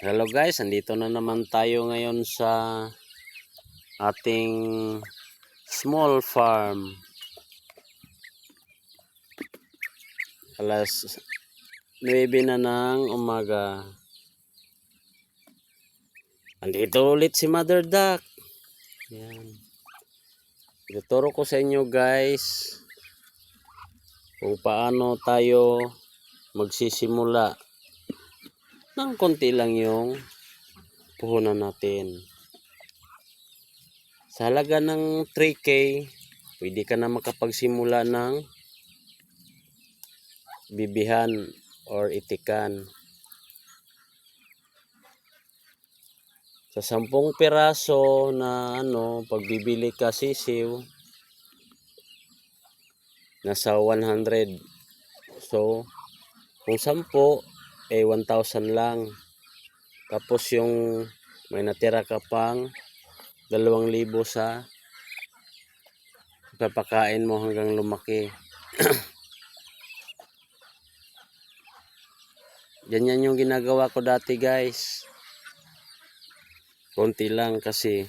Hello guys, andito na naman tayo ngayon sa ating small farm. Alas 9 na ng umaga. Andito ulit si Mother Duck. Yan. Ituturo ko sa inyo guys kung paano tayo magsisimula ng konti lang yung puhunan natin. Sa halaga ng 3K, pwede ka na makapagsimula ng bibihan or itikan. Sa 10 piraso na pagbibili ka sisiw, nasa 100. So, kung 10, 1,000 lang. Tapos yung may natira ka pang 2,000 sa papakain mo hanggang lumaki. Ganyan yung ginagawa ko dati guys. Konti lang kasi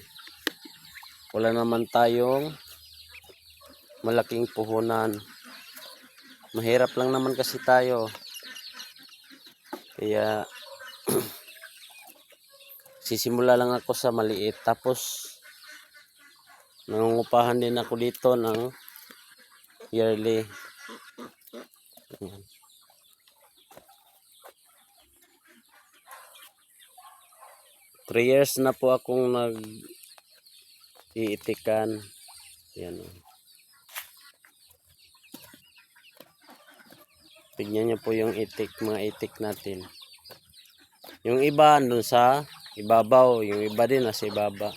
wala naman tayong malaking puhunan. Mahirap lang naman kasi tayo. Kaya sisimula lang ako sa maliit. Tapos nangungupahan din ako dito ng yearly. 3 years na po akong nag-iitikan. Yan. Tignan niyo po yung itik, mga itik natin. Yung iba andun sa ibabaw, yung iba din nasa ibaba.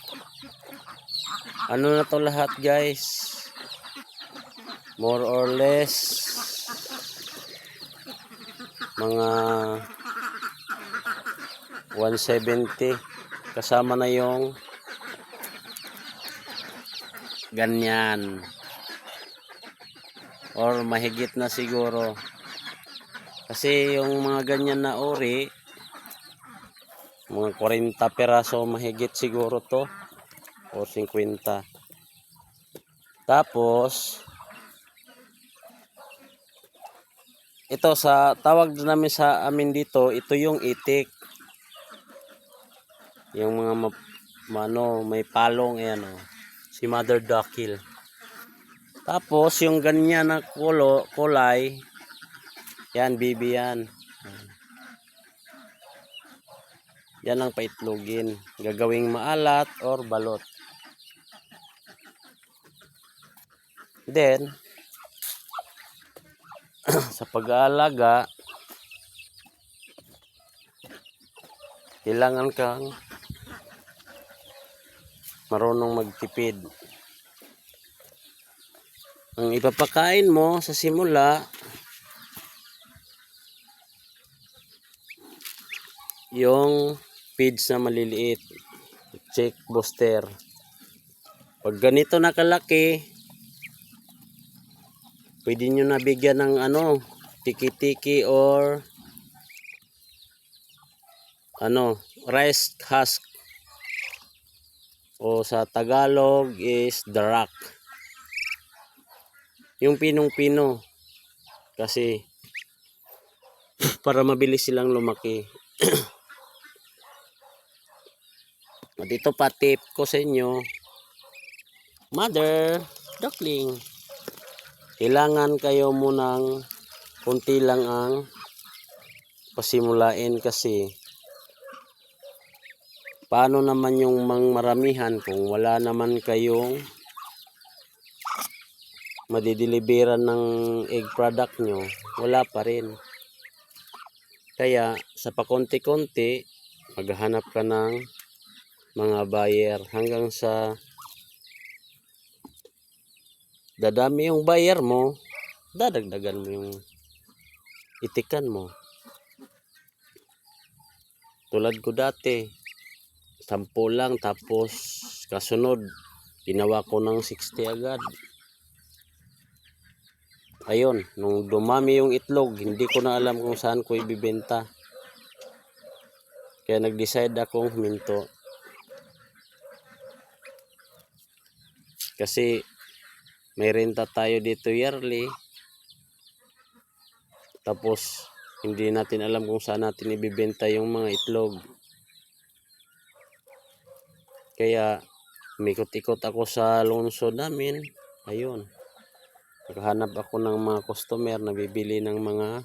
Ano na to lahat guys? More or less mga 170 kasama na yung ganyan or mahigit na siguro kasi yung mga ganyan na uri mga 40 peraso mahigit siguro to o 50. Tapos ito sa tawag namin sa amin dito, ito yung itik. Yung mga may palong ayan si Mother Duckil. Tapos yung ganyan na kulay yan bibi yan. Yan ang paitlogin, gagawing maalat or balot. Then sa pag-aalaga kailangan kang marunong magtipid. Ang ipapakain mo sa simula yung feeds na maliliit, check booster. Pag ganito na kalaki, pwede nyo na bigyan ng tiki-tiki or rice husk. O sa Tagalog is darak. Yung pinong-pino. Kasi para mabilis silang lumaki. At ito pa tip ko sa inyo, Mother Duckling, kailangan kayo munang kunti lang ang pasimulain kasi paano naman yung maramihan kung wala naman kayong madideliveran ng egg product nyo, wala pa rin. Kaya sa pakonti-konti maghahanap ka ng mga buyer hanggang sa dadami yung buyer mo, dadagdagan mo yung itikan mo. Tulad ko dati 10 lang, tapos kasunod ginawa ko ng 60 agad. Ayun, nung dumami yung itlog, hindi ko na alam kung saan ko ibibenta. Kaya nag-decide akong huminto. Kasi may renta tayo dito yearly. Tapos hindi natin alam kung saan natin ibibenta yung mga itlog. Kaya umikot-ikot ako sa lungsod namin. Ayun. Naghahanap ako ng mga customer na bibili ng mga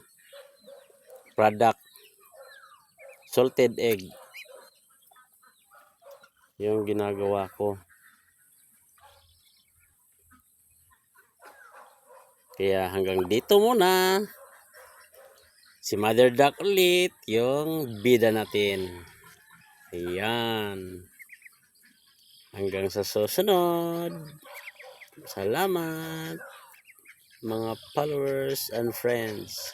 product. Salted egg. Yung ginagawa ko. Kaya hanggang dito muna. Si Mother Duck ulit, yung bida natin. Ayan. Hanggang sa susunod. Salamat mga followers and friends.